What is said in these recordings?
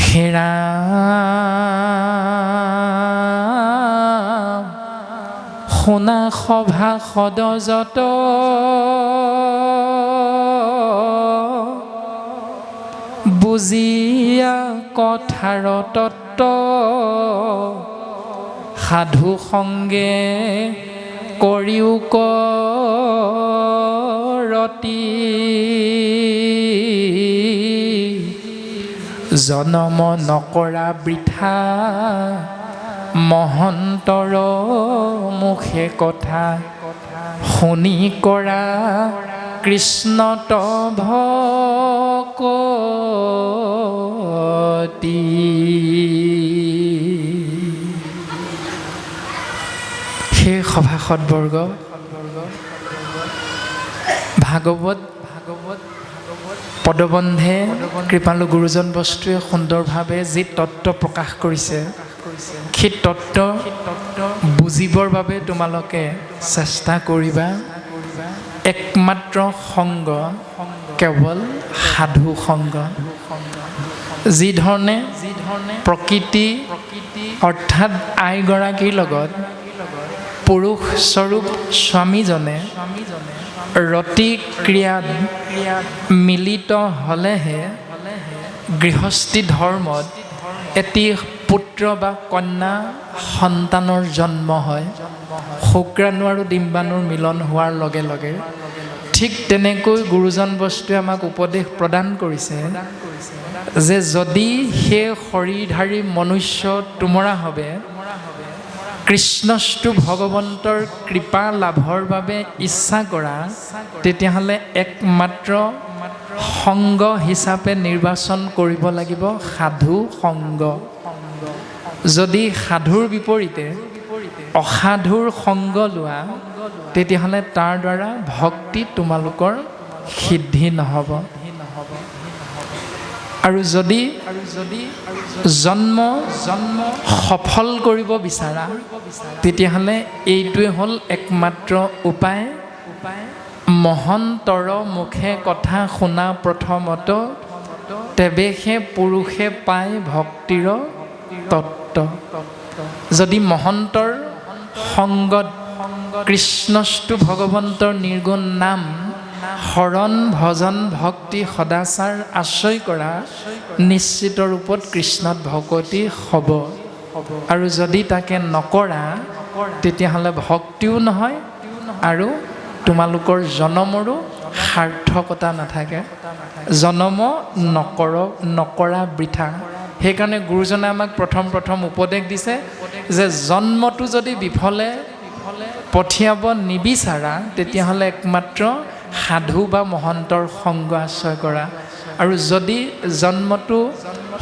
হেৰা শুনা সভা সদজত বুজিয়া কথাৰ তত্ত্ব সাধু সংগে কৰিও কৰতি জনম নকৰা বৃথা মহন্তৰ মুখে কথা শুনি কৰা কৃষ্ণত ভকতি। সেই সভাসদবৰ্গ ভাগৱত পদবন্ধে কৃপালু গুৰুজন বস্তুৱে সুন্দৰভাৱে যি তত্ত্ব প্ৰকাশ কৰিছে সেই তত্ত্ব বুজিবৰ বাবে তোমালোকে চেষ্টা কৰিবা। একমাত্ৰ সংগ কেৱল সাধু সংগ। যি ধৰণে প্ৰকৃতি অৰ্থাৎ আইগৰাকীৰ লগত পুৰুষ স্বৰূপ স্বামীজনে ৰতি ক্ৰিয়াত মিলিত হ'লেহে গৃহস্থী ধৰ্মত এটি পুত্ৰ বা কন্যা সন্তানৰ জন্ম হয়। শুক্ৰাণু আৰু ডিম্বাণুৰ মিলন হোৱাৰ লগে লগে ঠিক তেনেকৈ গুৰুজন বস্তুৱে আমাক উপদেশ প্ৰদান কৰিছে যে যদি সেই শৰীৰধাৰী মনুষ্য তোমৰা হবে কৃষ্ণস্তু ভগৱন্তৰ কৃপা লাভৰ বাবে ইচ্ছা কৰা তেতিয়াহ'লে একমাত্ৰ সংগ হিচাপে নিৰ্বাচন কৰিব লাগিব সাধু সংগ। যদি সাধুৰ বিপৰীতে অসাধুৰ সংগ লোৱা তেতিয়াহ'লে তাৰ দ্বাৰা ভক্তি তোমালোকৰ সিদ্ধি নহ'ব। আৰু যদি জন্ম সফল কৰিব বিচাৰা তেতিয়াহ'লে এইটোৱে হ'ল একমাত্ৰ উপায় মহন্তৰ মুখে কথা শুনা প্ৰথমত তেৱেহে পুৰুষে পায় ভক্তিৰ তত্ত্ব। যদি মহন্তৰ সংগত কৃষ্ণস্তু ভগৱন্তৰ নিৰ্গুণ নাম শৰণ ভজন ভক্তি সদাচাৰ আশ্ৰয় কৰা নিশ্চিত ৰূপত কৃষ্ণত ভকতি হ'ব। আৰু যদি তাকে নকৰা তেতিয়াহ'লে ভক্তিও নহয় আৰু তোমালোকৰ জনমৰো সাৰ্থকতা নাথাকে। জনম নকৰা বৃথা। সেইকাৰণে গুৰুজনে আমাক প্ৰথম উপদেশ দিছে যে জন্মটো যদি বিফলে পঠিয়াব নিবিচাৰা তেতিয়াহ'লে একমাত্ৰ সাধু বা মহন্তৰ সংগ আশ্ৰয় কৰা। আৰু যদি জন্মটো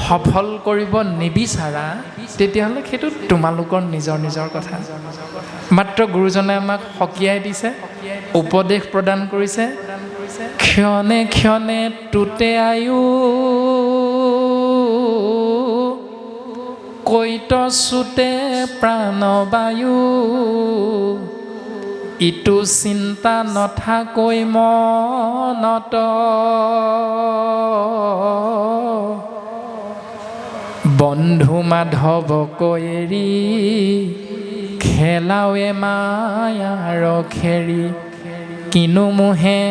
সফল কৰিব নিবিচাৰা তেতিয়াহ'লে সেইটো তোমালোকৰ নিজৰ কথা। মাত্ৰ গুৰুজনে আমাক সকীয়াই দিছে, উপদেশ প্ৰদান কৰিছে। ক্ষণে ক্ষণে তুতে আয়ু কৈত চুতে প্ৰাণবায়ু ইটো চিন্তা নথাকৈ মনত বন্ধু মাধৱ কৈৰি খেলাৱে মায়াৰ খেৰি কিনো মোহে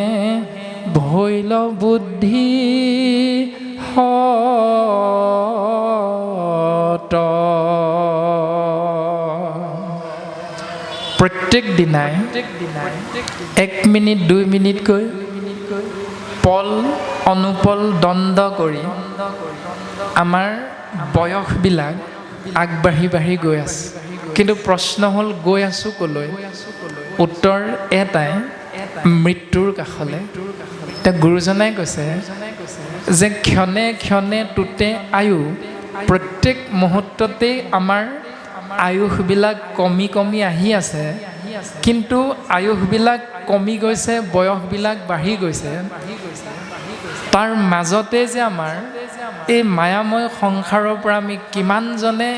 ভৈল বুদ্ধি হত। প্ৰত্যেক দিনাই 1 মিনিট 2 মিনিটকৈ পল অনুপল দণ্ড কৰি আমাৰ বয়সবিলাক আগবাঢ়ি গৈ আছে। কিন্তু প্ৰশ্ন হ'ল গৈ আছোঁ ক'লৈ? উত্তৰ এটাই, মৃত্যুৰ কাষলৈ। এতিয়া গুৰুজনাই কৈছে যে ক্ষণে ক্ষণে তুতে আয়ু, প্ৰত্যেক মুহূৰ্ততেই আমাৰ আয়ুসবিলাক কমি আহি আছে। কিন্তু আয়ুসবিলাক কমি গৈছে, বয়সবিলাক বাঢ়ি গৈছে। তাৰ মাজতে যে আমাৰ এই মায়াময় সংসাৰৰ পৰা আমি কিমানজনে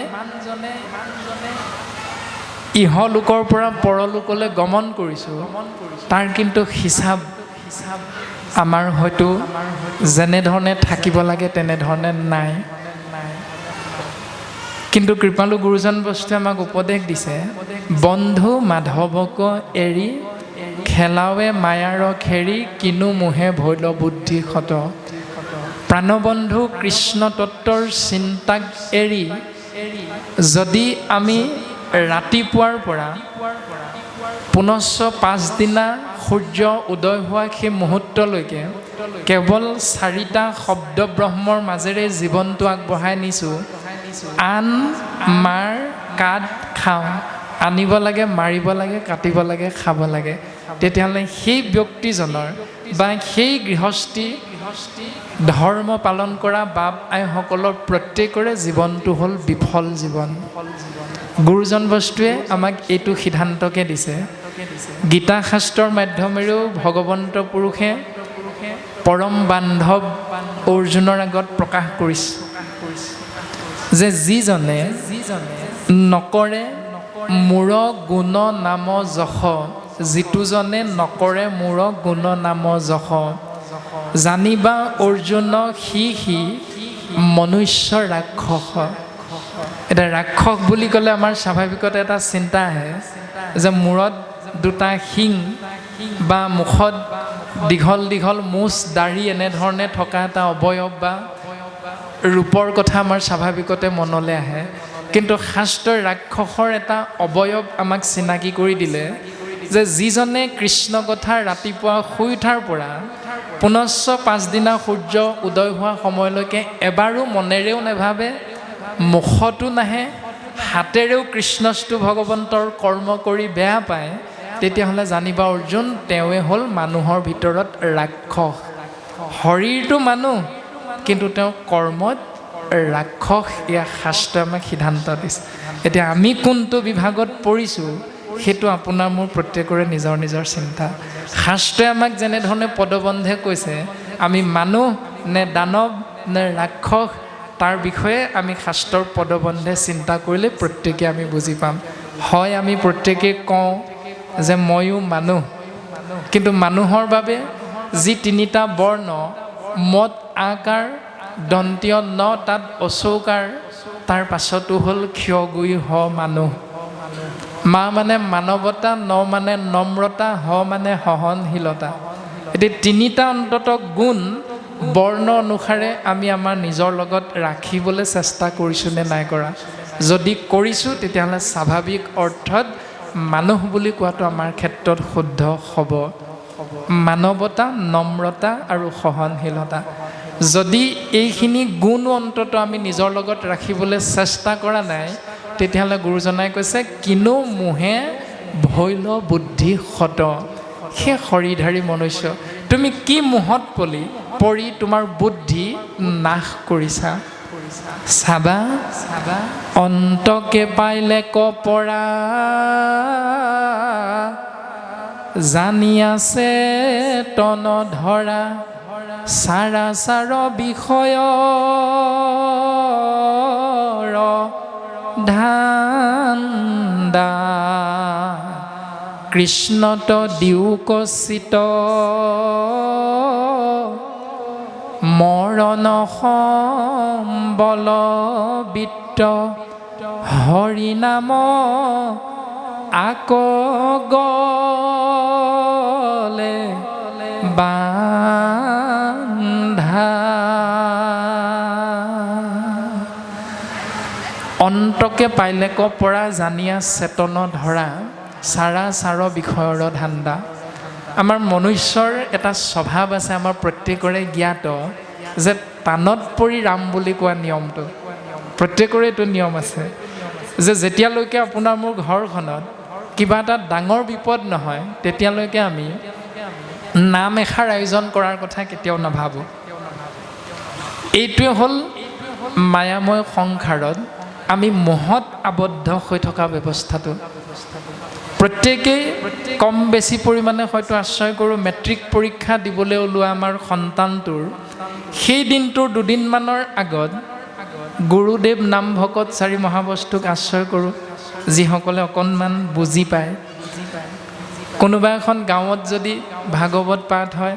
ইহলোকৰ পৰা পৰলোকলৈ গমন কৰিছোঁ তাৰ কিন্তু হিচাপ আমাৰ হয়তো যেনেধৰণে থাকিব লাগে তেনেধৰণে নাই। কিন্তু কৃপালু গুৰুজন বস্তুৱে আমাক উপদেশ দিছে, বন্ধু মাধৱক এৰি খেলাৱে মায়াৰ খেৰি কিনো মোহে ভৈল বুদ্ধি ক্ষত। প্ৰাণবন্ধু কৃষ্ণ তত্ত্বৰ চিন্তাক এৰি যদি আমি ৰাতিপুৱাৰ পৰা পুনশ্চ পাছদিনা সূৰ্য উদয় হোৱা সেই মুহূৰ্তলৈকে কেৱল 4টা শব্দ ব্ৰহ্মৰ মাজেৰে জীৱনটো আগবঢ়াই নিছোঁ, আন মাৰ কাট খাওঁ, আনিব লাগে, মাৰিব লাগে, কাটিব লাগে, খাব লাগে, তেতিয়াহ'লে সেই ব্যক্তিজনৰ বা সেই গৃহস্থী ধৰ্ম পালন কৰা বাপ আইসকলৰ প্ৰত্যেকৰে জীৱনটো হ'ল বিফল জীৱন। গুৰুজন বস্তুৱে আমাক এইটো সিদ্ধান্তকে দিছে। গীতা শাস্ত্ৰৰ মাধ্যমেৰেও ভগৱন্ত পুৰুষে পৰম বান্ধৱ অৰ্জুনৰ আগত প্ৰকাশ কৰিছে যে যিজনে নকৰে মূৰ গুণ নাম যশ, যিটোজনে নকৰে মূৰ গুণ নাম যশ, জানিবা অৰ্জুন সি মনুষ্য ৰাক্ষস। এতিয়া ৰাক্ষস বুলি ক'লে আমাৰ স্বাভাৱিকতে এটা চিন্তা আহে যে মূৰত 2টা শিং বা মুখত দীঘল দীঘল মুচ দাঢ়ি এনেধৰণে থকা এটা অৱয়ব বা ৰূপৰ কথা আমাৰ স্বাভাৱিকতে মনলৈ আহে। কিন্তু শাস্ত্ৰই ৰাক্ষসৰ এটা অৱয়ব আমাক চিনাকি কৰি দিলে যে যিজনে কৃষ্ণ কথা ৰাতিপুৱা শুই উঠাৰ পৰা পুনশ্চ পাছদিনা সূৰ্য উদয় হোৱা সময়লৈকে এবাৰো মনেৰেও নেভাবে, মুখতো নাহে, হাতেৰেও কৃষ্ণস্তু ভগৱন্তৰ কৰ্ম কৰি বেয়া পায়, তেতিয়াহ'লে জানিবা অৰ্জুন তেওঁৱে হ'ল মানুহৰ ভিতৰত ৰাক্ষস। শৰীৰটো মানুহ কিন্তু তেওঁ কৰ্মত ৰাক্ষস। এয়া শাস্ত্ৰই আমাক সিদ্ধান্ত দিছে। এতিয়া আমি কোনটো বিভাগত পৰিছোঁ সেইটো আপোনাৰ মোৰ প্ৰত্যেকৰে নিজৰ নিজৰ চিন্তা। শাস্ত্ৰই আমাক যেনেধৰণে পদবন্ধে কৈছে আমি মানুহ নে দানৱ নে ৰাক্ষস তাৰ বিষয়ে আমি শাস্ত্ৰৰ পদবন্ধে চিন্তা কৰিলে প্ৰত্যেকে আমি বুজি পাম। হয় আমি প্ৰত্যেকে কওঁ যে ময়ো মানুহ, কিন্তু মানুহৰ বাবে যি 3টা বৰ্ণ মত আকাৰ দন্তীয় ন তাত অচৌকাৰ, তাৰ পাছতো হ'ল ক্ষয় গুই হ মানুহ। মা মানে মানৱতা, ন মানে নম্ৰতা, হ মানে সহনশীলতা। এতিয়া 3টা অন্তত গুণ বৰ্ণ অনুসাৰে আমি আমাৰ নিজৰ লগত ৰাখিবলৈ চেষ্টা কৰিছোঁ নে নাই কৰা। যদি কৰিছোঁ তেতিয়াহ'লে স্বাভাৱিক অৰ্থত মানুহ বুলি কোৱাটো আমাৰ ক্ষেত্ৰত শুদ্ধ হ'ব। মানৱতা, নম্ৰতা আৰু সহনশীলতা। যদি এইখিনি গুণ অন্তত আমি নিজৰ লগত ৰাখিবলৈ চেষ্টা কৰা নাই, তেতিয়াহ'লে গুৰুজনাই কৈছে কিনো মোহে ভৈল বুদ্ধি ক্ষত। সেই শৰীৰধাৰী মনুষ্য, তুমি কি মোহত পৰি তোমাৰ বুদ্ধি নাশ কৰিছা। চাবা অন্তকে পাইলে কপৰা, জানি আছে তন ধৰা, চাৰ বিষয়ৰ ধান্দা, কৃষ্ণত দিওকচিত মৰণ সম্বল বিত্ত, হৰিনাম আক গলে বান্ধা। অন্তকে পাইলেক পৰা জানিয়া চেতন ধৰা, চাৰ বিষয়ৰ ধান্দা। আমাৰ মনুষ্যৰ এটা স্বভাৱ আছে, আমাৰ প্ৰত্যেকৰে জ্ঞাত যে টানত পৰি ৰাম বুলি কোৱা নিয়মটো প্ৰত্যেকৰে এইটো নিয়ম আছে যে যেতিয়ালৈকে আপোনাৰ মোৰ ঘৰখনত কিবা এটা ডাঙৰ বিপদ নহয় তেতিয়ালৈকে আমি নাম এষাৰ আয়োজন কৰাৰ কথা কেতিয়াও নাভাবোঁ। এইটোৱে হ'ল মায়াময় সংসাৰত আমি মোহত আবদ্ধ হৈ থকা ব্যৱস্থাটো। প্ৰত্যেকেই কম বেছি পৰিমাণে হয়তো আশ্ৰয় কৰোঁ মেট্ৰিক পৰীক্ষা দিবলৈ ওলোৱা আমাৰ সন্তানটোৰ সেই দিনটোৰ 2 দিনমানৰ আগত গুৰুদেৱ নাম ভকত 4 মহাবস্তুক আশ্ৰয় কৰোঁ, যিসকলে অকণমান বুজি পায়। কোনোবা এখন গাঁৱত যদি ভাগৱত পাঠ হয়,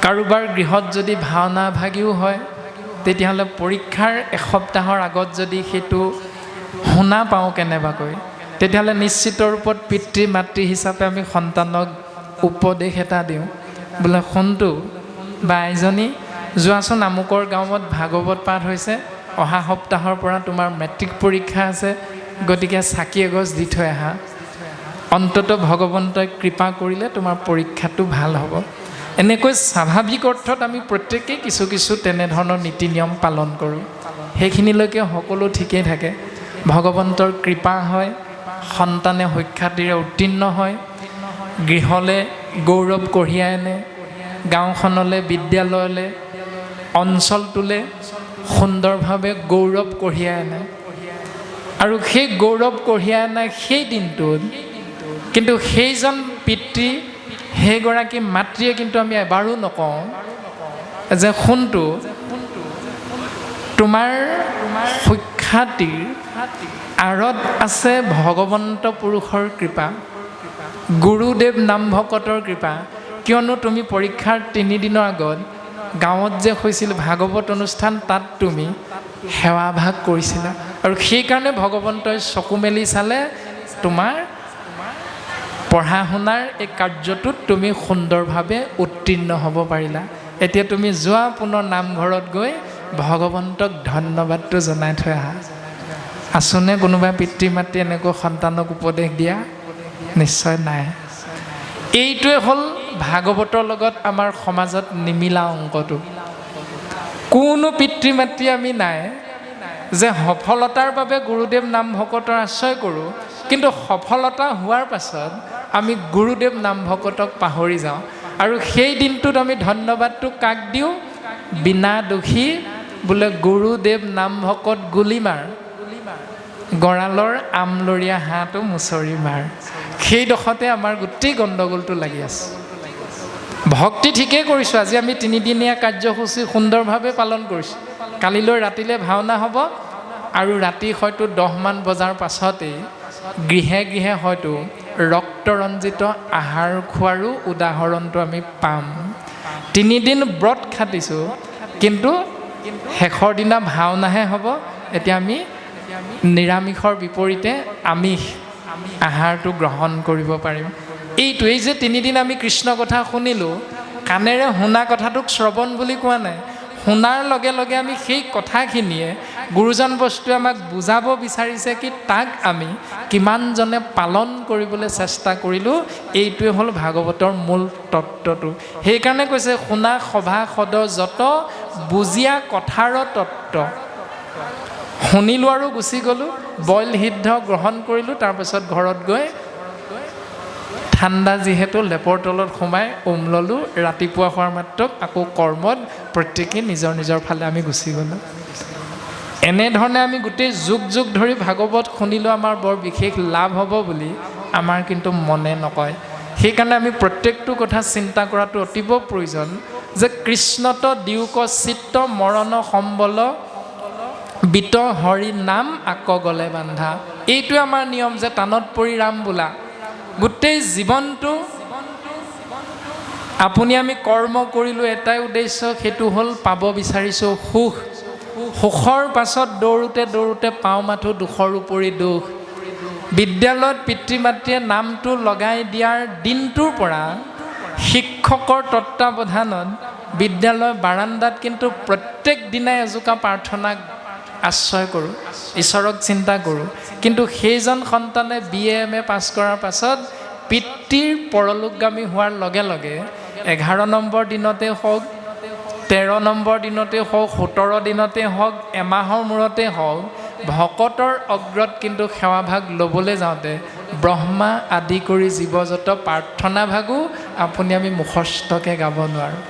কাৰোবাৰ গৃহত যদি ভাওনা ভাগিও হয়, তেতিয়াহ'লে পৰীক্ষাৰ এসপ্তাহৰ আগত যদি সেইটো শুনা পাওঁ কেনেবাকৈ, তেতিয়াহ'লে নিশ্চিত ৰূপত পিতৃ মাতৃ হিচাপে আমি সন্তানক উপদেশ এটা দিওঁ, বোলে শুনটো বা আইজনী, যোৱাচোন আমুকৰ গাঁৱত ভাগৱত পাঠ হৈছে, অহা সপ্তাহৰ পৰা তোমাৰ মেট্ৰিক পৰীক্ষা আছে, গতিকে চাকি এগছ দি থৈ আহা, অন্ততঃ ভগৱন্তই কৃপা কৰিলে তোমাৰ পৰীক্ষাটো ভাল হ'ব। এনেকৈ স্বাভাৱিক অৰ্থত আমি প্ৰত্যেকেই কিছু কিছু তেনেধৰণৰ নীতি নিয়ম পালন কৰোঁ। সেইখিনিলৈকে সকলো ঠিকেই থাকে। ভগৱন্তৰ কৃপা হয়, সন্তানে সুখ্যাতিৰে উত্তীৰ্ণ হয়, গৃহলৈ গৌৰৱ কঢ়িয়াই আনে, গাঁওখনলৈ, বিদ্যালয়লৈ, অঞ্চলটোলৈ সুন্দৰভাৱে গৌৰৱ কঢ়িয়াই আনে। আৰু সেই গৌৰৱ কঢ়িয়াই অনা সেই দিনটোত কিন্তু সেইজন পিতৃ, সেইগৰাকী মাতৃয়ে কিন্তু আমি এবাৰো নকওঁ যে শুনটো তোমাৰ সুখ্যাতিৰ আঁৰত আছে ভগৱন্ত পুৰুষৰ কৃপা, গুৰুদেৱ নামভকতৰ কৃপা। কিয়নো তুমি পৰীক্ষাৰ 3 দিনৰ আগত গাঁৱত যে হৈছিল ভাগৱত অনুষ্ঠান, তাত তুমি সেৱাভাগ কৰিছিলা, আৰু সেইকাৰণে ভগৱন্তই চকু মেলি চালে তোমাৰ পঢ়া শুনাৰ এই কাৰ্যটোত তুমি সুন্দৰভাৱে উত্তীৰ্ণ হ'ব পাৰিলা। এতিয়া তুমি যোৱা পুনৰ নামঘৰত গৈ ভগৱন্তক ধন্যবাদটো জনাই থৈ আহা। আছোনে কোনোবা পিতৃ মাতৃ এনেকৈ সন্তানক উপদেশ দিয়া? নিশ্চয় নাই। এইটোৱে হ'ল ভাগৱতৰ লগত আমাৰ সমাজত নিমিলা অংকটো। কোনো পিতৃ মাতৃ আমি নাই যে সফলতাৰ বাবে গুৰুদেৱ নামভকতৰ আশ্ৰয় কৰোঁ, কিন্তু সফলতা হোৱাৰ পাছত আমি গুৰুদেৱ নামভকতক পাহৰি যাওঁ। আৰু সেই দিনটোত আমি ধন্যবাদটো কাক দিওঁ? বিনা দোষী বোলে গুৰুদেৱ নামভকত গুলি মাৰ, গঁৰালৰ আমলৰীয়া হাঁহটো মুচৰি মাৰ। সেই দশতে আমাৰ গোটেই গণ্ডগোলটো লাগি আছে। ভক্তি ঠিকেই কৰিছোঁ, আজি আমি 3দিনীয়া কাৰ্যসূচী সুন্দৰভাৱে পালন কৰিছোঁ। কালিলৈ ৰাতিলৈ ভাওনা হ'ব, আৰু ৰাতি হয়তো 10মান বজাৰ পাছতেই গৃহে গৃহে হয়তো ৰক্তৰঞ্জিত আহাৰ খোৱাৰো উদাহৰণটো আমি পাম। 3 দিন ব্ৰত খাটিছোঁ, কিন্তু শেষৰ দিনা ভাওনাহে হ'ব। এতিয়া আমি নিৰামিষৰ বিপৰীতে আমিষ আহাৰটো গ্ৰহণ কৰিব পাৰিম। এইটোৱেই যে 3 দিন আমি কৃষ্ণ কথা শুনিলোঁ, কাণেৰে শুনা কথাটোক শ্ৰৱণ বুলি কোৱা নাই। শুনাৰ লগে লগে আমি সেই কথাখিনিয়ে গুৰুজন বস্তুৱে আমাক বুজাব বিচাৰিছে কি, তাক আমি কিমানজনে পালন কৰিবলৈ চেষ্টা কৰিলোঁ। এইটোৱে হ'ল ভাগৱতৰ মূল তত্ত্বটো। সেইকাৰণে কৈছে শুনা সভা সদ যত, বুজিয়া কথাৰ তত্ত্ব। শুনিলোঁ আৰু গুচি গ'লোঁ, বইল সিদ্ধ গ্ৰহণ কৰিলোঁ, তাৰপিছত ঘৰত গৈ ঠাণ্ডা যিহেতু লেপৰ তলত সোমাই ল'লোঁ। ৰাতিপুৱা হোৱাৰ মাত্ৰক আকৌ কৰ্মত প্ৰত্যেকেই নিজৰ নিজৰ ফালে আমি গুচি গ'লোঁ। এনেধৰণে আমি গোটেই যুগ যুগ ধৰি ভাগৱত শুনিলোঁ, আমাৰ বৰ বিশেষ লাভ হ'ব বুলি আমাৰ কিন্তু মনে নকয়। সেইকাৰণে আমি প্ৰত্যেকটো কথা চিন্তা কৰাটো অতীৱ প্ৰয়োজন যে কৃষ্ণত দিওক চিত্ত মৰণ সম্বল, বিত হৰি নাম আক গলে বান্ধা। এইটোৱে আমাৰ নিয়ম যে টানত পৰি ৰাম বোলা। গোটেই জীৱনটো আপুনি আমি কৰ্ম কৰিলোঁ, এটাই উদ্দেশ্য, সেইটো হ'ল পাব বিচাৰিছোঁ সুখ। সুখৰ পাছত দৌৰোতে দৌৰোতে পাওঁ মাথো দুখৰ উপৰি দুখ। বিদ্যালয়ত পিতৃ মাতৃয়ে নামটো লগাই দিয়াৰ দিনটোৰ পৰা শিক্ষকৰ তত্ত্বাৱধানত বিদ্যালয় বাৰাণ্ডাত কিন্তু প্ৰত্যেক দিনাই এজোকা প্ৰাৰ্থনা আশ্ৰয় কৰোঁ, ঈশ্বৰক চিন্তা কৰোঁ। কিন্তু সেইজন সন্তানে BA MA পাছ কৰাৰ পাছত পিতৃৰ পৰলোকগামী হোৱাৰ লগে লগে 11 নম্বৰ দিনতে হওক, 13 নম্বৰ দিনতে হওক, 17 দিনতে হওক, এমাহৰ মূৰতে হওক, ভকতৰ অগ্ৰত কিন্তু সেৱাভাগ ল'বলৈ যাওঁতে ব্ৰহ্মা আদি কৰি জীৱজত প্ৰাৰ্থনা ভাগো আপুনি আমি মুখস্থকৈ গাব নোৱাৰোঁ।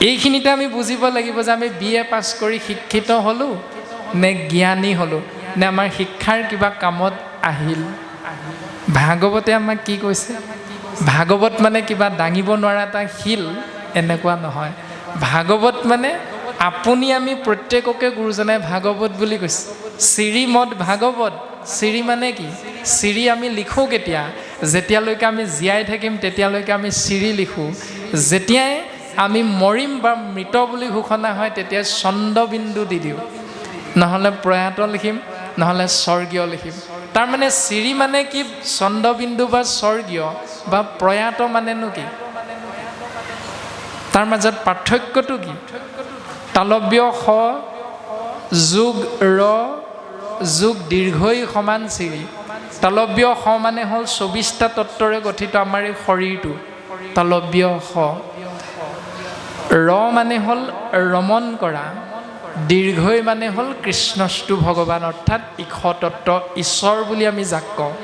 এইখিনিতে আমি বুজিব লাগিব যে আমি BA পাছ কৰি শিক্ষিত হ'লোঁ নে জ্ঞানী হ'লোঁ, নে আমাৰ শিক্ষাৰ কিবা কামত আহিল। ভাগৱতে আমাক কি কৈছে? ভাগৱত মানে কিবা দাঙিব নোৱাৰা এটা শিল এনেকুৱা নহয়। ভাগৱত মানে আপুনি আমি প্ৰত্যেককে গুৰুজনাই ভাগৱত বুলি কৈছে। শ্ৰীমদ ভাগৱত। শ্ৰী মানে কি? শ্ৰী আমি লিখোঁ কেতিয়া? যেতিয়ালৈকে আমি জীয়াই থাকিম তেতিয়ালৈকে আমি শ্ৰী লিখোঁ। যেতিয়াই আমি মৰিম বা মৃত বুলি ঘোষণা হয় তেতিয়া চন্দ্ৰবিন্দু দি দিওঁ, নহ'লে প্ৰয়াত লিখিম, নহ'লে স্বৰ্গীয় লিখিম। তাৰমানে চিৰি মানে কি? চন্দ্ৰবিন্দু বা স্বৰ্গীয় বা প্ৰয়াত মানেনো কি? তাৰ মাজত পাৰ্থক্যটো কি? তালব্য স যোগ ৰ যোগ দীৰ্ঘই সমান চিৰি। তালব্য স মানে হ'ল 24টা তত্ত্বৰে গঠিত আমাৰ এই শৰীৰটো, তালব্য স। ৰ মানে হ'ল ৰমন কৰা, দীৰ্ঘই মানে হ'ল কৃষ্ণস্তু ভগৱান, অৰ্থাৎ ঈশ তত্ত্ব, ঈশ্বৰ বুলি আমি যাক কওঁ।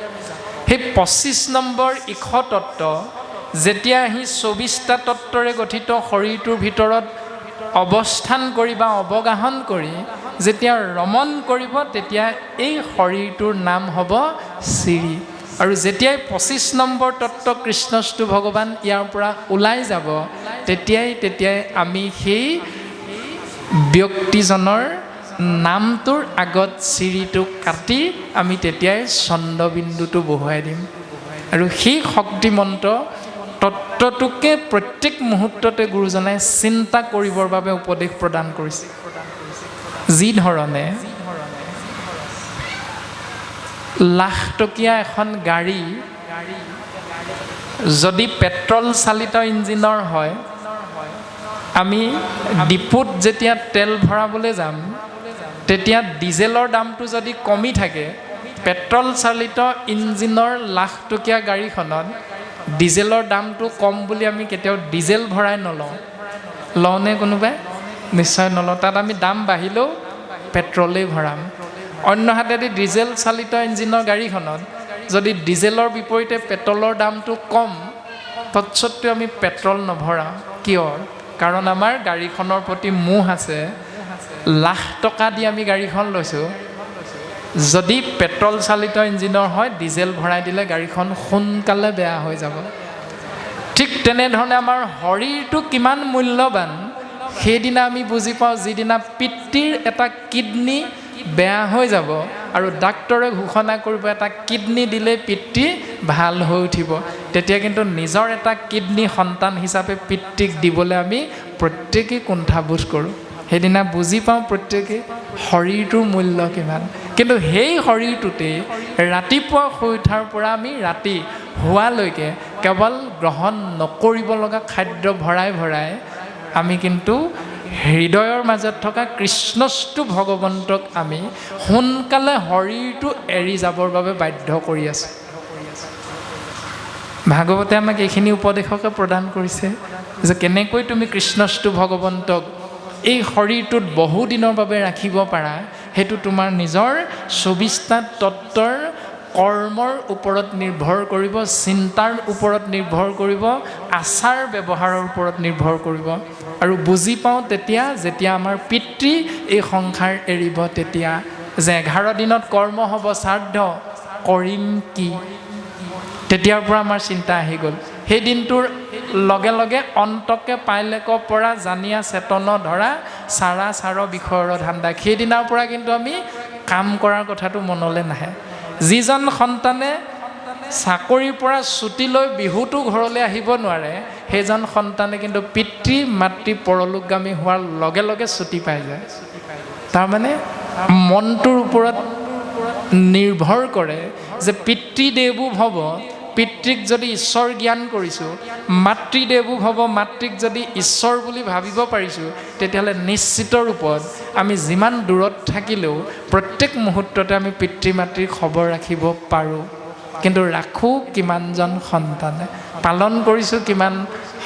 সেই 25 নম্বৰ ঈশ তত্ত্ব যেতিয়া আহি 24টা তত্ত্বৰে গঠিত শৰীৰটোৰ ভিতৰত অৱস্থান কৰি বা অৱগাহন কৰি যেতিয়া ৰমন কৰিব, তেতিয়া এই শৰীৰটোৰ নাম হ'ব চিৰি। আৰু যেতিয়াই 25 নম্বৰ তত্ত্ব কৃষ্ণস্তু ভগৱান ইয়াৰ পৰা ওলাই যাব, তেতিয়াই আমি সেই ব্যক্তিজনৰ নামটোৰ আগত চিৰিটো কাটি আমি তেতিয়াই চন্দ্ৰবিন্দুটো বহুৱাই দিম। আৰু সেই শক্তিমন্ত তত্ত্বটোকে প্ৰত্যেক মুহূৰ্ততে গুৰুজনাই চিন্তা কৰিবৰ বাবে উপদেশ প্ৰদান কৰিছে। যি ধৰণে লাখটকীয়া এখন গাড়ী যদি পেট্ৰল চালিত ইঞ্জিনৰ হয়, আমি ডিপুত যেতিয়া তেল ভৰাবলৈ যাম তেতিয়া ডিজেলৰ দামটো যদি কমি থাকে, পেট্ৰল চালিত ইঞ্জিনৰ লাখটকীয়া গাড়ীখনত ডিজেলৰ দামটো কম বুলি আমি কেতিয়াও ডিজেল ভৰাই নলওঁ। লওঁনে কোনোবাই? নিশ্চয় নলওঁ। তাত আমি দাম বাঢ়িলেও পেট্ৰলেই ভৰাম। অন্যহাতেদি ডিজেল চালিত ইঞ্জিনৰ গাড়ীখনত যদি ডিজেলৰ বিপৰীতে পেট্ৰলৰ দামটো কম, তৎসত্ত্বেও আমি পেট্ৰল নভৰাওঁ। কিয়? কাৰণ আমাৰ গাড়ীখনৰ প্ৰতি মোহ আছে। লাখ টকা দি আমি গাড়ীখন লৈছোঁ, যদি পেট্ৰল চালিত ইঞ্জিনৰ হয় ডিজেল ভৰাই দিলে গাড়ীখন সোনকালে বেয়া হৈ যাব। ঠিক তেনেধৰণে আমাৰ শৰীৰটো কিমান মূল্যৱান সেইদিনা আমি বুজি পাওঁ, যিদিনা পিতৃৰ এটা কিডনী বেয়া হৈ যাব আৰু ডাক্তৰে ঘোষণা কৰিব এটা কিডনী দিলে পিতৃ ভাল হৈ উঠিব, তেতিয়া কিন্তু নিজৰ এটা কিডনী সন্তান হিচাপে পিতৃক দিবলৈ আমি প্ৰত্যেকেই কুণ্ঠাবোধ কৰোঁ। সেইদিনা বুজি পাওঁ প্ৰত্যেকেই শৰীৰটোৰ মূল্য কিমান। কিন্তু সেই শৰীৰটোতেই ৰাতিপুৱা শুই উঠাৰ পৰা আমি ৰাতি হোৱালৈকে কেৱল গ্ৰহণ নকৰিব লগা খাদ্য ভৰাই ভৰাই আমি কিন্তু হৃদয়ৰ মাজত থকা কৃষ্ণস্তু ভগৱন্তক আমি সোনকালে শৰীৰটো এৰি যাবৰ বাবে বাধ্য কৰি আছোঁ। ভাগৱতে আমাক এইখিনি উপদেশকে প্ৰদান কৰিছে যে কেনেকৈ তুমি কৃষ্ণস্তু ভগৱন্তক এই শৰীৰটোত বহুদিনৰ বাবে ৰাখিব পাৰা, সেইটো তোমাৰ নিজৰ 24টা তত্ত্বৰ কৰ্মৰ ওপৰত নিৰ্ভৰ কৰিব, চিন্তাৰ ওপৰত নিৰ্ভৰ কৰিব, আচাৰ ব্যৱহাৰৰ ওপৰত নিৰ্ভৰ কৰিব। আৰু বুজি পাওঁ তেতিয়া যেতিয়া আমাৰ পিতৃ এই সংসাৰ এৰিব, তেতিয়া যে 11 দিনত কৰ্ম হ'ব শ্ৰাদ্ধ, কৰিম কি? তেতিয়াৰ পৰা আমাৰ চিন্তা আহি গ'ল। সেই দিনটোৰ লগে লগে অন্তকে পাইলেক পৰা জানিয়া চেতন ধৰা চাৰা চাৰ বিষয়ৰ ধান্দা, সেইদিনাৰ পৰা কিন্তু আমি কাম কৰাৰ কথাটো মনলৈ নাহে। যিজন সন্তানে চাকৰিৰ পৰা ছুটি লৈ বিহুটো ঘৰলৈ আহিব নোৱাৰে, সেইজন সন্তানে কিন্তু পিতৃ মাতৃ পৰলোকগামী হোৱাৰ লগে লগে ছুটি পাই যায়। তাৰমানে মনটোৰ ওপৰত নিৰ্ভৰ কৰে যে পিতৃদেৱো ভৱ, পিতৃক যদি ঈশ্বৰ জ্ঞান কৰিছোঁ, মাতৃদেৱো ভৱ, মাতৃক যদি ঈশ্বৰ বুলি ভাবিব পাৰিছোঁ, তেতিয়াহ'লে নিশ্চিত ৰূপত আমি যিমান দূৰত থাকিলেও প্ৰত্যেক মুহূৰ্ততে আমি পিতৃ মাতৃৰ খবৰ ৰাখিব পাৰোঁ। কিন্তু ৰাখোঁ কিমানজন সন্তানে, পালন কৰিছোঁ কিমান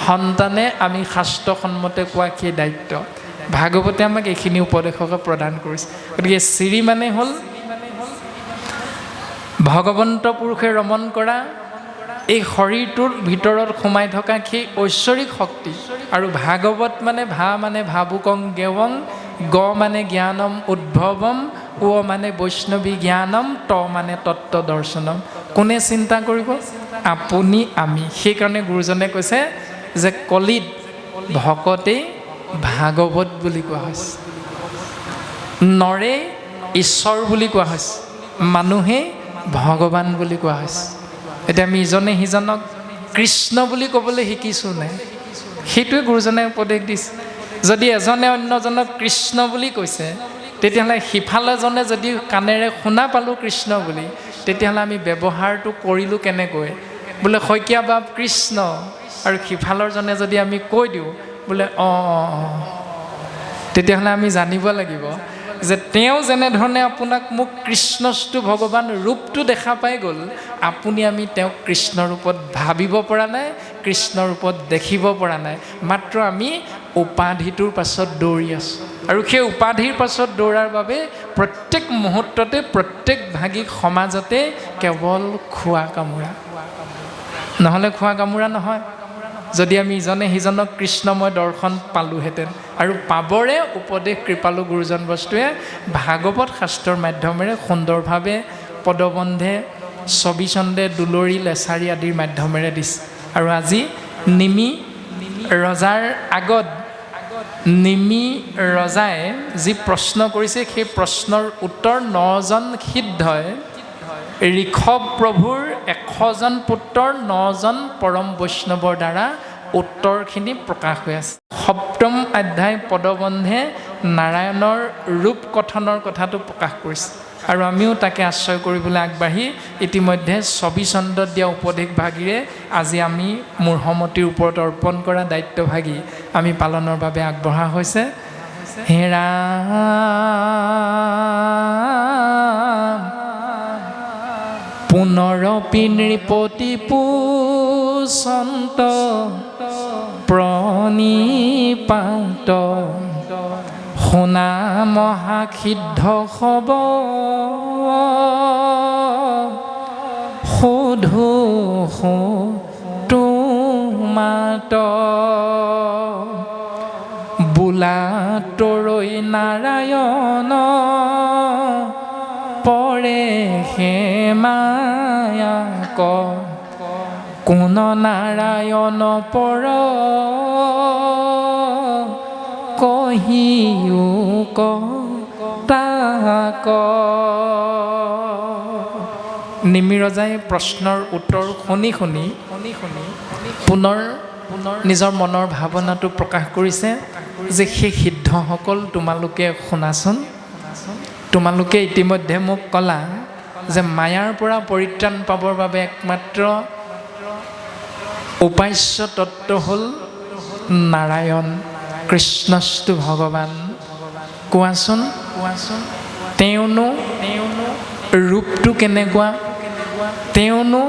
সন্তানে আমি শাস্ত্ৰসন্মতে কোৱা সেই দায়িত্ব। ভাগৱতে আমাক এইখিনি উপদেশকে প্ৰদান কৰিছে। গতিকে চিৰি মানে হ'ল ভগৱন্ত পুৰুষে ৰমন কৰা এই শৰীৰটোৰ ভিতৰত সোমাই থকা সেই ঐশ্বৰিক শক্তি। আৰু ভাগৱত মানে ভা মানে ভাবুকং গেৱং, গ মানে জ্ঞানম উদ্ভৱম, ও মানে বৈষ্ণৱী জ্ঞানম, ত মানে তত্ত্ব দৰ্শনম। কোনে চিন্তা কৰিব? আপুনি আমি। সেইকাৰণে গুৰুজনে কৈছে যে কলিত ভকতেই ভাগৱত বুলি কোৱা হৈছে, নৰে ঈশ্বৰ বুলি কোৱা হৈছে, মানুহে ভগৱান বুলি কোৱা হৈছে। এতিয়া আমি ইজনে সিজনক কৃষ্ণ বুলি ক'বলৈ শিকিছোঁ নে? সেইটোৱে গুৰুজনে উপদেশ দিছে। যদি এজনে অন্যজনক কৃষ্ণ বুলি কৈছে, তেতিয়াহ'লে সিফালেজনে যদি কাণেৰে শুনা পালোঁ কৃষ্ণ বুলি, তেতিয়াহ'লে আমি ব্যৱহাৰটো কৰিলোঁ কেনেকৈ? বোলে শইকীয়া বাপ কৃষ্ণ, আৰু সিফালৰজনে যদি আমি কৈ দিওঁ বোলে তেতিয়াহ'লে আমি জানিব লাগিব যে তেওঁ যেনেধৰণে আপোনাক মোক কৃষ্ণস্তু ভগৱান ৰূপটো দেখা পাই গ'ল, আমি তেওঁক কৃষ্ণ ৰূপত ভাবিব পৰা নাই, কৃষ্ণ ৰূপত দেখিব পৰা নাই। মাত্ৰ আমি উপাধিটোৰ পাছত দৌৰি আছোঁ, আৰু সেই উপাধিৰ পাছত দৌৰাৰ বাবে প্ৰত্যেক মুহূৰ্ততে প্ৰত্যেক ভাগিক সমাজতে কেৱল খোৱা কামোৰা, নহ'লে খোৱা কামোৰা নহয়। যদি আমি ইজনে সিজনক কৃষ্ণময় দৰ্শন পালোহেঁতেন, আৰু পাবৰে উপদেশ কৃপালু গুৰুজন বস্তুৱে ভাগৱত শাস্ত্ৰৰ মাধ্যমেৰে সুন্দৰভাৱে পদবন্ধে, ছবি ছন্দে, দুলৰি, লেছাৰী আদিৰ মাধ্যমেৰে দিছে। আৰু আজি নিমি ৰজাৰ আগত নিমি ৰজাই যি প্ৰশ্ন কৰিছে, সেই প্ৰশ্নৰ উত্তৰ 9জন সিদ্ধই ঋষভ প্ৰভুৰ 100জন পুত্ৰৰ 9জন পৰম বৈষ্ণৱৰ দ্বাৰা উত্তৰখিনি প্ৰকাশ হৈ আছে। 7ম অধ্যায় পদবন্ধে নাৰায়ণৰ ৰূপ কথনৰ কথাটো প্ৰকাশ কৰিছে, আৰু আমিও তাকে আশ্ৰয় কৰিবলৈ আগবাঢ়ি ইতিমধ্যে ছবি চন্দত দিয়া উপদেশ ভাগিৰে আজি আমি মূঢ়মতিৰ ওপৰত অৰ্পণ কৰা দায়িত্বভাগী আমি পালনৰ বাবে আগবঢ়া হৈছে। হেৰা পুনৰপি নৃপতি পুচন্ত প্ৰণিপাত শুনা মহাসিদ্ধ হব সোধো তোমাত বোলা তৰৈ নাৰায়ণ পৰে হে মায়াক কোন নাৰায়ণ পৰ কহিও তাক। নিমি ৰজাই প্ৰশ্নৰ উত্তৰ শুনি শুনি পুনৰ নিজৰ মনৰ ভাৱনাটো প্ৰকাশ কৰিছে যে সেই সিদ্ধসকল তোমালোকে শুনাচোন, তোমালোকে ইতিমধ্যে মোক ক'লা যে মায়াৰ পৰা পৰিত্ৰাণ পাবৰ বাবে একমাত্ৰ উপাস্য তত্ত্ব হ'ল নাৰায়ণ, কৃষ্ণস্তু ভগৱান। কোৱাচোন তেওঁনো ৰূপটো কেনেকুৱা, তেওঁনো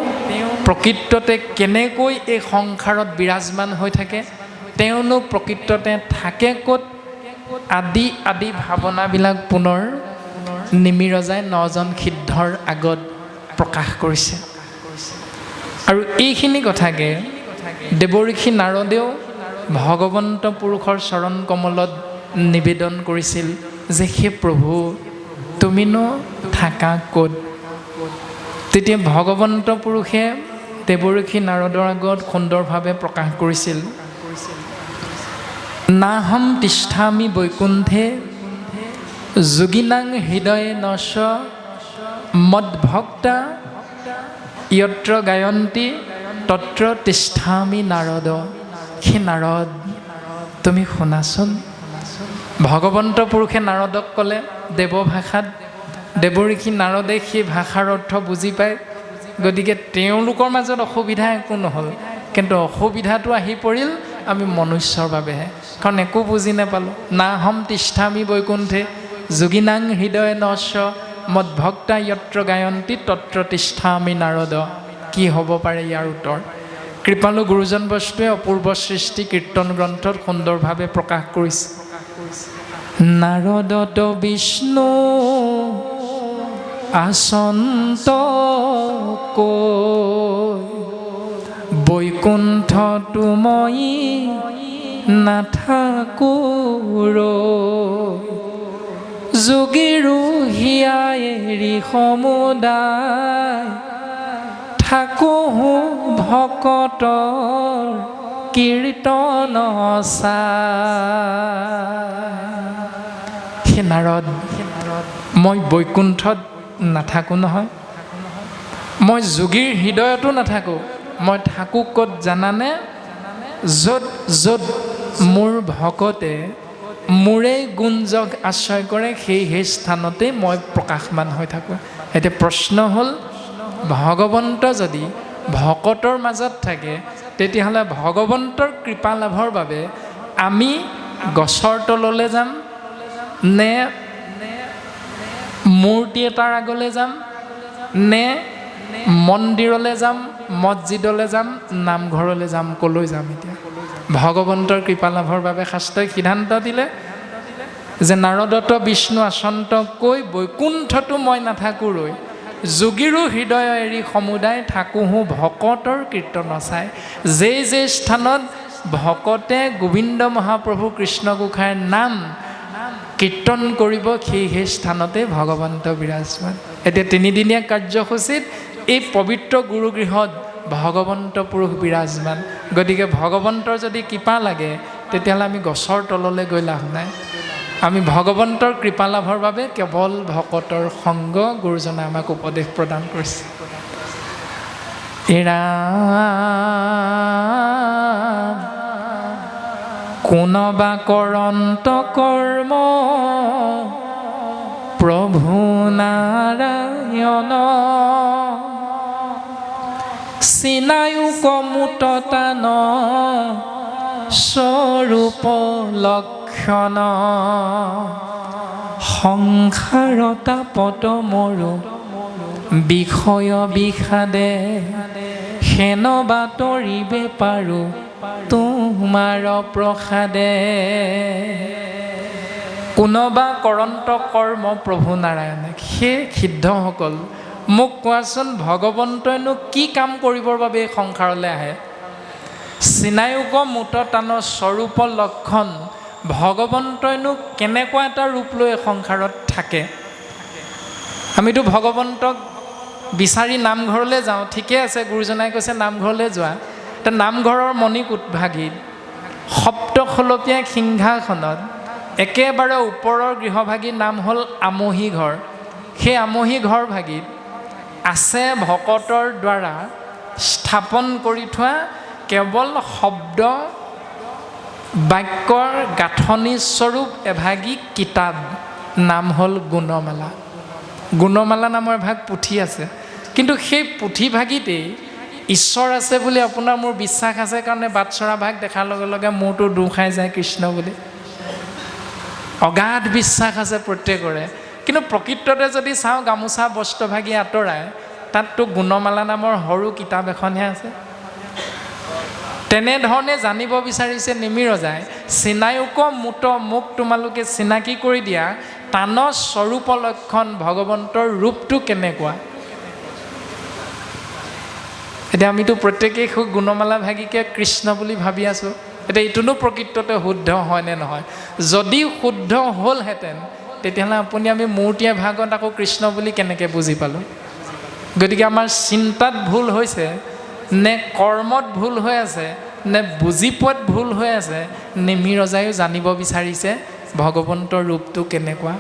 প্ৰকৃততে কেনেকৈ এই সংসাৰত বিৰাজমান হৈ থাকে, তেওঁনো প্ৰকৃততে থাকে ক'ত, আদি আদি ভাৱনাবিলাক পুনৰ নিমি ৰজাই 9জন সিদ্ধৰ আগত প্ৰকাশ কৰিছে। আৰু এইখিনি কথাকে দেৱঋষি নাৰদেও ভগৱন্ত পুৰুষৰ চৰণ কমলত নিবেদন কৰিছিল যে হে প্ৰভু তুমিনো থাকা ক'ত। তেতিয়া ভগৱন্ত পুৰুষে দেৱঋষি নাৰদৰ আগত সুন্দৰভাৱে প্ৰকাশ কৰিছিল, নাহম তিষ্ঠামি বৈকুণ্ঠে যোগিনাং হৃদয়ে নশ মদ্ভক্তা যত্ৰ গায়ন্তী তত্ৰ তিষ্ঠামি নাৰদ। সেই নাৰদ তুমি শুনাচোন। ভগৱন্ত পুৰুষে নাৰদক ক'লে দেৱভাষাত, দেৱঋষি নাৰদে সেই ভাষাৰ অৰ্থ বুজি পায়, গতিকে তেওঁলোকৰ মাজত অসুবিধা একো নহ'ল, কিন্তু অসুবিধাটো আহি পৰিল আমি মনুষ্যৰ বাবেহে, কাৰণ একো বুজি নাপালোঁ। নাহম তিষ্ঠামি বৈকুণ্ঠে যোগিনাং হৃদয়ে নশ মদ্ভক্তা যত্ৰ গায়ন্তী তত্ৰ তিষ্ঠামি নাৰদ। কি হ'ব পাৰে ইয়াৰ উত্তৰ? কৃপালু গুৰুজন বস্তুৱে অপূৰ্ব সৃষ্টি কীৰ্তন গ্ৰন্থত সুন্দৰভাৱে প্ৰকাশ কৰিছে। নাৰদত বিষ্ণু আসন্ত কৈ বৈকুণ্ঠতো মই নাথাকো যোগীৰো হিয়াই এৰি সমুদায় থাকো ভকতৰ কীৰ্তন চাই। হে নাৰদ, মই বৈকুণ্ঠত নাথাকোঁ নহয়, মই যোগীৰ হৃদয়তো নাথাকোঁ, মই থাকোঁ ক'ত জানানে? য'ত য'ত মোৰ ভকতে মোৰেই গুঞ্জক আশ্ৰয় কৰে সেই স্থানতে মই প্ৰকাশমান হৈ থাকোঁ। এতিয়া প্ৰশ্ন হ'ল, ভগৱন্ত যদি ভকতৰ মাজত থাকে তেতিয়াহ'লে ভগৱন্তৰ কৃপা লাভৰ বাবে আমি গছৰ তললৈ যাম নে মূৰ্তি এটাৰ আগলৈ যাম নে মন্দিৰলৈ যাম, মছজিদলৈ যাম, নামঘৰলৈ যাম, ক'লৈ যাম? এতিয়া ভগৱন্তৰ কৃপা লাভৰ বাবে শাস্ত্ৰই সিদ্ধান্ত দিলে যে নাৰদত বিষ্ণু আচন্ত কৈ বৈকুণ্ঠতো মই নাথাকোঁ ৰৈ, যোগীৰো হৃদয় এৰি সমুদায় থাকোঁহো ভকতৰ কীৰ্তন চাই। যে স্থানত ভকতে গোবিন্দ মহাপ্ৰভু কৃষ্ণ গোসাঁইৰ নাম কীৰ্তন কৰিব সেই স্থানতে ভগৱন্ত বিৰাজমান। এতিয়া তিনিদিনীয়া কাৰ্যসূচীত এই পবিত্ৰ গুৰুগৃহত ভগৱন্ত পুৰুষ বিৰাজমান। গতিকে ভগৱন্তৰ যদি কৃপা লাগে তেতিয়াহ'লে আমি গছৰ তললৈ গৈ লাভ নাই। আমি ভগৱন্তৰ কৃপা লাভৰ বাবে কেৱল ভকতৰ সংগ গুৰুজনে আমাক উপদেশ প্ৰদান কৰিছে। এৰা কোনবা কৰন্ত কৰ্ম প্ৰভু নাৰায়ণ, চিনায়ো কমুততান স্বৰূপ লক্ষণ, সংসাৰতা পত মৰো বিষয় বিষাদে, হেন বাতৰিবে পাৰো তোমাৰ প্ৰসাদে। কোনোবা কৰন্ত কৰ্ম প্ৰভু নাৰায়ণে, সেই সিদ্ধসকল মোক কোৱাচোন, ভগৱন্তইনো কি কাম কৰিবৰ বাবে এই সংসাৰলৈ আহে? চিনায়ুক মুততান স্বৰূপ লক্ষণ, ভগৱন্তইনো কেনেকুৱা এটা ৰূপ লৈ সংসাৰত থাকে? আমিতো ভগৱন্তক বিচাৰি নামঘৰলৈ যাওঁ, ঠিকে আছে, গুৰুজনাই কৈছে নামঘৰলৈ যোৱা। এতিয়া নামঘৰৰ মণিকূট ভাগিত সপ্তখলপীয়া সিংহাসনত একেবাৰে ওপৰৰ গৃহভাগীৰ নাম হ'ল আমহি ঘৰ। সেই আমহি ঘৰ ভাগিত আছে ভকতৰ দ্বাৰা স্থাপন কৰি থোৱা কেৱল শব্দ বাক্যৰ গাঁথনিস্বৰূপ এভাগী কিতাপ, নাম হ'ল গুণমালা। গুণমালা নামৰ এভাগ পুথি আছে। কিন্তু সেই পুথিভাগিতেই ঈশ্বৰ আছে বুলি আপোনাৰ মোৰ বিশ্বাস আছে, কাৰণে বাটচৰা ভাগ দেখাৰ লগে লগে মূৰটো দোঁ খাই যায় কৃষ্ণ বুলি। অগাধ বিশ্বাস আছে প্ৰত্যেকৰে। কিন্তু প্ৰকৃততে যদি চাওঁ, গামোচা বস্ত্ৰভাগী আঁতৰাই তাততো গুণমালা নামৰ সৰু কিতাপ এখনহে আছে। তেনেধৰণে জানিব বিচাৰিছে নিমিৰজাই, চিনায়ুক মুত মোক তোমালোকে চিনাকি কৰি দিয়া তান স্বৰূপ লক্ষণ, ভগৱন্তৰ ৰূপটো কেনেকুৱা। এতিয়া আমিতো প্ৰত্যেকেই খুব গুণমালা ভাগিকে কৃষ্ণ বুলি ভাবি আছোঁ। এতিয়া এইটোনো প্ৰকৃততে শুদ্ধ হয়নে নহয়? যদি শুদ্ধ হ'লহেঁতেন তেতিয়াহ'লে আপুনি আমি মূৰ্তিয়ে ভাগত আকৌ কৃষ্ণ বুলি কেনেকৈ বুজি পালোঁ? গতিকে আমাৰ চিন্তাত ভুল হৈছে নে কৰ্মত ভুল হৈ আছে নে বুজি পোৱাত ভুল হৈ আছে? নিমিৰজায়ো জানিব বিচাৰিছে ভগৱন্তৰ ৰূপটো কেনেকুৱা,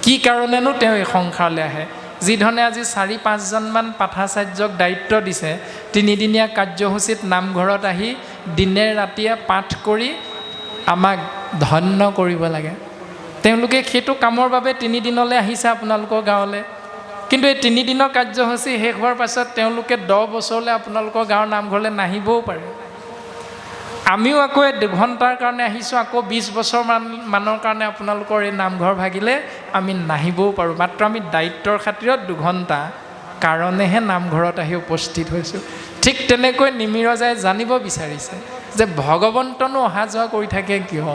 কি কাৰণেনো তেওঁ এই সংসাৰলৈ আহে। যিধৰণে আজি 4-5জনমান পাঠাচাৰ্যক দায়িত্ব দিছে, তিনিদিনীয়া কাৰ্যসূচীত নামঘৰত আহি দিনে ৰাতিয়ে পাঠ কৰি আমাক ধন্য কৰিব লাগে। তেওঁলোকে সেইটো কামৰ বাবে 3 দিনলৈ আহিছে আপোনালোকৰ গাঁৱলৈ। কিন্তু এই 3 দিনৰ কাৰ্যসূচী শেষ হোৱাৰ পাছত তেওঁলোকে 10 বছৰলৈ আপোনালোকৰ গাঁৱৰ নামঘৰলৈ নাহিবও পাৰে। আমিও আকৌ 2 ঘণ্টাৰ কাৰণে আহিছোঁ, আকৌ 20 বছৰমানৰ কাৰণে আপোনালোকৰ এই নামঘৰ ভাগিলে আমি নাহিবও পাৰোঁ। মাত্ৰ আমি দায়িত্বৰ খাতিৰত 2 ঘণ্টা কাৰণেহে নামঘৰত আহি উপস্থিত হৈছোঁ। ঠিক তেনেকৈ নিমিৰজাই জানিব বিচাৰিছে যে ভগৱন্তনো অহা যোৱা কৰি থাকে কিয়,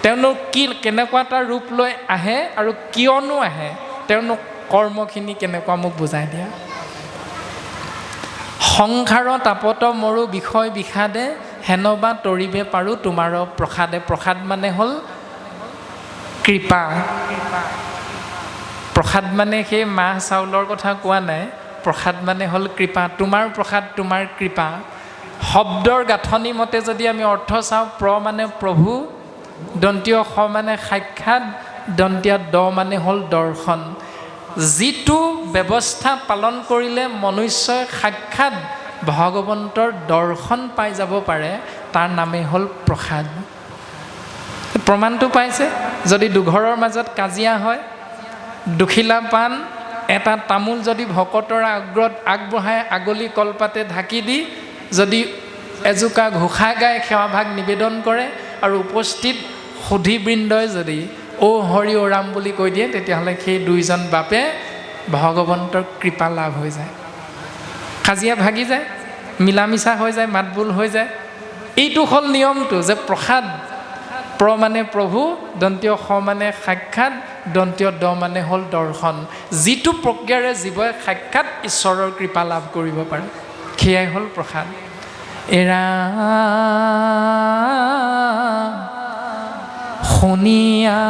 তেওঁনো কি কেনেকুৱা এটা ৰূপ লৈ আহে আৰু কিয়নো আহে, তেওঁনো কৰ্মখিনি কেনেকুৱা মোক বুজাই দিয়া। সংসাৰৰ তাপত মৰো বিষয় বিষাদে, হেনবা তৰিবে পাৰোঁ তোমাৰ প্ৰসাদে। প্ৰসাদ মানে হ'ল কৃপা। প্ৰসাদ মানে সেই মাহ চাউলৰ কথা কোৱা নাই, প্ৰসাদ মানে হ'ল কৃপা। তোমাৰ প্ৰসাদ, তোমাৰ কৃপা। শব্দৰ গাঁথনি মতে যদি আমি অৰ্থ চাওঁ, প্ৰ মানে প্ৰভু, দন্তীয় স মানে সাক্ষাৎ, দন্তীয়া দ মানে হ'ল দৰ্শন। যিটো ব্যৱস্থা পালন কৰিলে মনুষ্যই সাক্ষাৎ ভগৱন্তৰ দৰ্শন পাই যাব পাৰে, তাৰ নামেই হ'ল প্ৰসাদ। প্ৰমাণটো পাইছে, যদি দুঘৰৰ মাজত কাজিয়া হয়, দুখিলা পাণ এটা তামোল যদি ভকতৰ আগত আগবঢ়াই আগলি কলপাতে ঢাকি দি যদি এজোকা ঘোষা গাই সেৱাভাগ নিবেদন কৰে আৰু উপস্থিত সুধীবৃন্দই যদি অ' হৰি অ' ৰাম বুলি কৈ দিয়ে, তেতিয়াহ'লে সেই দুইজন বাপে ভগৱন্তৰ কৃপা লাভ হৈ যায়, কাজিয়া ভাগি যায়, মিলা মিছা হৈ যায়, মাতবোল হৈ যায়। এইটো হ'ল নিয়মটো যে প্ৰসাদ, প্ৰ মানে প্ৰভু, দন্তীয় স মানে সাক্ষাৎ, দন্তীয় দ মানে হ'ল দৰ্শন। যিটো প্ৰক্ৰিয়াৰে জীৱই সাক্ষাৎ ঈশ্বৰৰ কৃপা লাভ কৰিব পাৰে, সেয়াই হ'ল প্ৰসাদ। এৰা শুনিয়া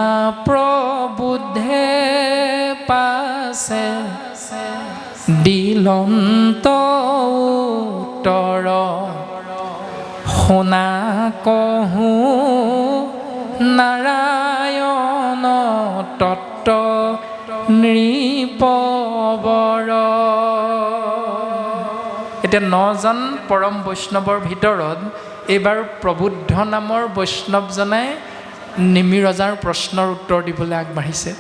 প্ৰবুদ্ধে পাছে দিলন্ত উত্তৰ, শুনা কহো নাৰায়ণ তত্ত্ব নৃপবৰ। এতিয়া 9জন পৰম বৈষ্ণৱৰ ভিতৰত এইবাৰ প্ৰবুদ্ধ নামৰ বৈষ্ণৱজনে নিমি ৰজাৰ প্ৰশ্নৰ উত্তৰ দিবলৈ আগবাঢ়িছে।